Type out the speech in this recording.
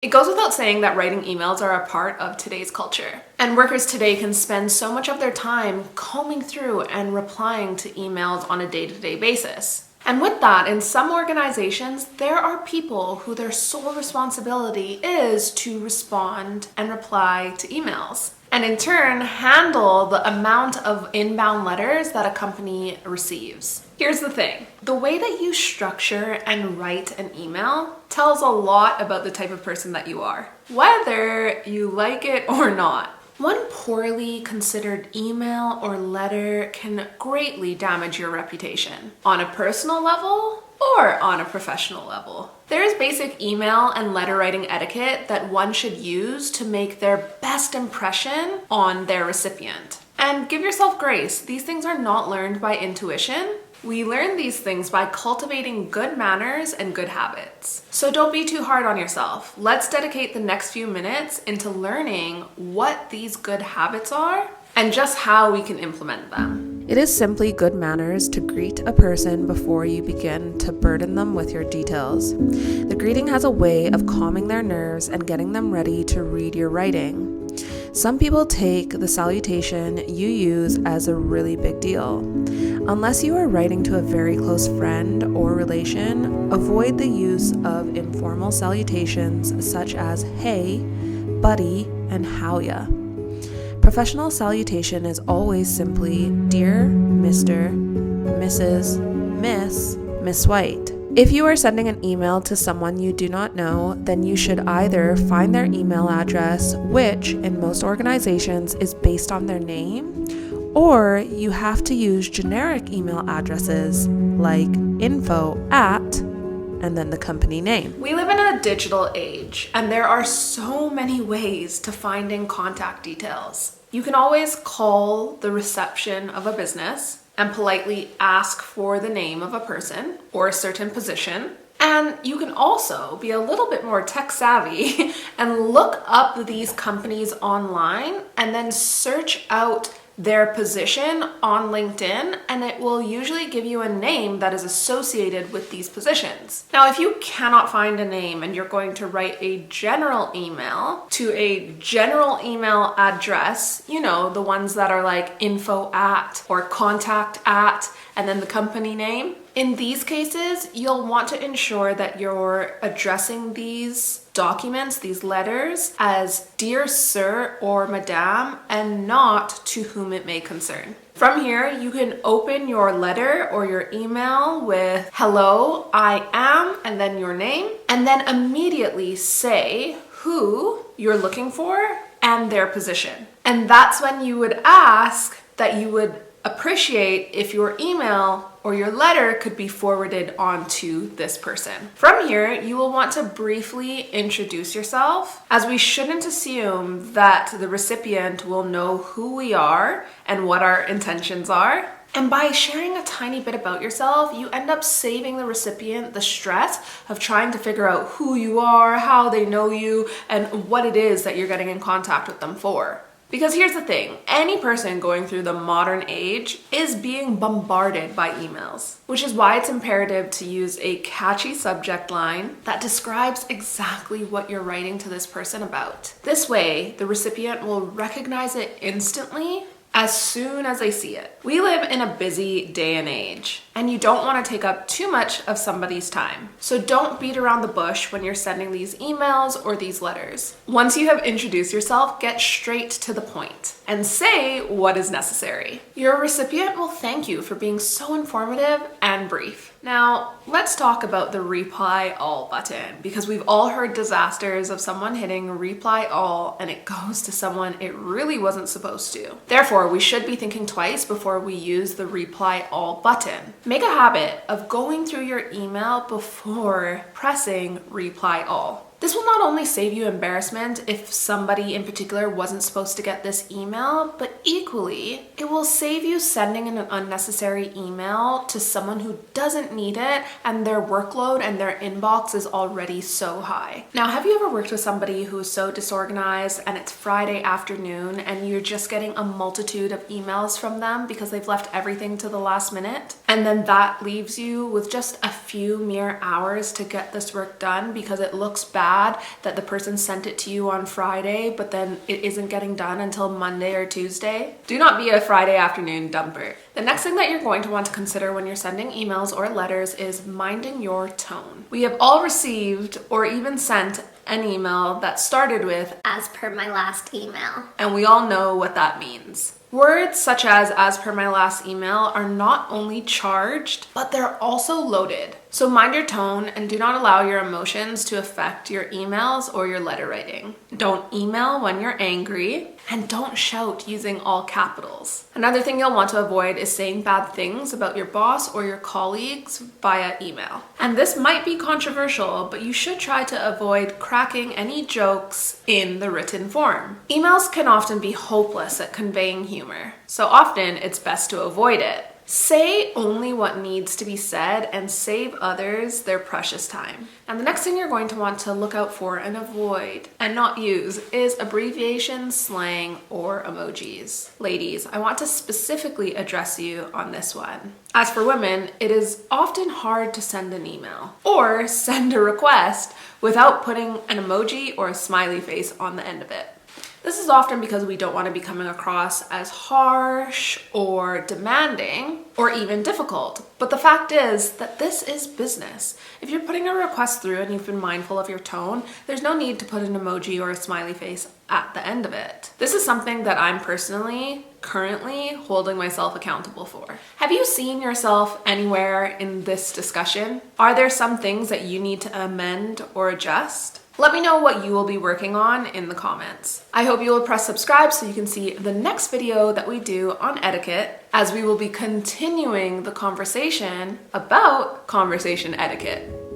It goes without saying that writing emails are a part of today's culture. And workers today can spend so much of their time combing through and replying to emails on a day-to-day basis. And with that, in some organizations, there are people who their sole responsibility is to respond and reply to emails, and in turn handle the amount of inbound letters that a company receives. Here's the thing. The way that you structure and write an email tells a lot about the type of person that you are, whether you like it or not. One poorly considered email or letter can greatly damage your reputation on a personal level or on a professional level. There is basic email and letter writing etiquette that one should use to make their best impression on their recipient. And give yourself grace. These things are not learned by intuition. We learn these things by cultivating good manners and good habits. So don't be too hard on yourself. Let's dedicate the next few minutes into learning what these good habits are and just how we can implement them. It is simply good manners to greet a person before you begin to burden them with your details. The greeting has a way of calming their nerves and getting them ready to read your writing. Some people take the salutation you use as a really big deal. Unless you are writing to a very close friend or relation, avoid the use of informal salutations such as hey, buddy, and howya. Professional salutation is always simply dear Mr., Mrs., Miss White. If you are sending an email to someone you do not know, then you should either find their email address, which in most organizations is based on their name, or you have to use generic email addresses like info@ and then the company name. We live in a digital age, and there are so many ways to finding contact details. You can always call the reception of a business and politely ask for the name of a person or a certain position. And you can also be a little bit more tech savvy and look up these companies online and then search out their position on LinkedIn, and it will usually give you a name that is associated with these positions. Now, if you cannot find a name and you're going to write a general email to a general email address, you know, the ones that are like info@ or contact@, and then the company name, in these cases, you'll want to ensure that you're addressing these documents, these letters, as dear sir or madam, and not to whom it may concern. From here, you can open your letter or your email with hello, I am, and then your name, and then immediately say who you're looking for and their position. And that's when you would ask that you would appreciate if your email or your letter could be forwarded on to this person. From here, you will want to briefly introduce yourself, as we shouldn't assume that the recipient will know who we are and what our intentions are. And by sharing a tiny bit about yourself, you end up saving the recipient the stress of trying to figure out who you are, how they know you, and what it is that you're getting in contact with them for. Because here's the thing, any person going through the modern age is being bombarded by emails, which is why it's imperative to use a catchy subject line that describes exactly what you're writing to this person about. This way, the recipient will recognize it instantly as soon as they see it. We live in a busy day and age, and you don't want to take up too much of somebody's time. So don't beat around the bush when you're sending these emails or these letters. Once you have introduced yourself, get straight to the point and say what is necessary. Your recipient will thank you for being so informative and brief. Now, let's talk about the reply all button, because we've all heard disasters of someone hitting reply all and it goes to someone it really wasn't supposed to. Therefore, we should be thinking twice before we use the reply all button. Make a habit of going through your email before pressing reply all. This will not only save you embarrassment if somebody in particular wasn't supposed to get this email, but equally, it will save you sending an unnecessary email to someone who doesn't need it and their workload and their inbox is already so high. Now, have you ever worked with somebody who is so disorganized and it's Friday afternoon and you're just getting a multitude of emails from them because they've left everything to the last minute? And then that leaves you with just a few mere hours to get this work done because it looks bad bad that the person sent it to you on Friday, but then it isn't getting done until Monday or Tuesday. Do not be a Friday afternoon dumper. The next thing that you're going to want to consider when you're sending emails or letters is minding your tone. We have all received or even sent an email that started with, "As per my last email." and we all know what that means. Words such as per my last email, are not only charged, but they're also loaded. So mind your tone and do not allow your emotions to affect your emails or your letter writing. Don't email when you're angry, and don't shout using all capitals. Another thing you'll want to avoid is saying bad things about your boss or your colleagues via email. And this might be controversial, but you should try to avoid cracking any jokes in the written form. Emails can often be hopeless at conveying humor, so often it's best to avoid it. Say only what needs to be said and save others their precious time. And the next thing you're going to want to look out for and avoid and not use is abbreviations, slang, or emojis. Ladies, I want to specifically address you on this one. As for women, it is often hard to send an email or send a request without putting an emoji or a smiley face on the end of it. This is often because we don't want to be coming across as harsh or demanding or even difficult. But the fact is that this is business. If you're putting a request through and you've been mindful of your tone, there's no need to put an emoji or a smiley face at the end of it. This is something that I'm currently holding myself accountable for. Have you seen yourself anywhere in this discussion? Are there some things that you need to amend or adjust? Let me know what you will be working on in the comments. I hope you will press subscribe so you can see the next video that we do on etiquette, as we will be continuing the conversation about conversation etiquette.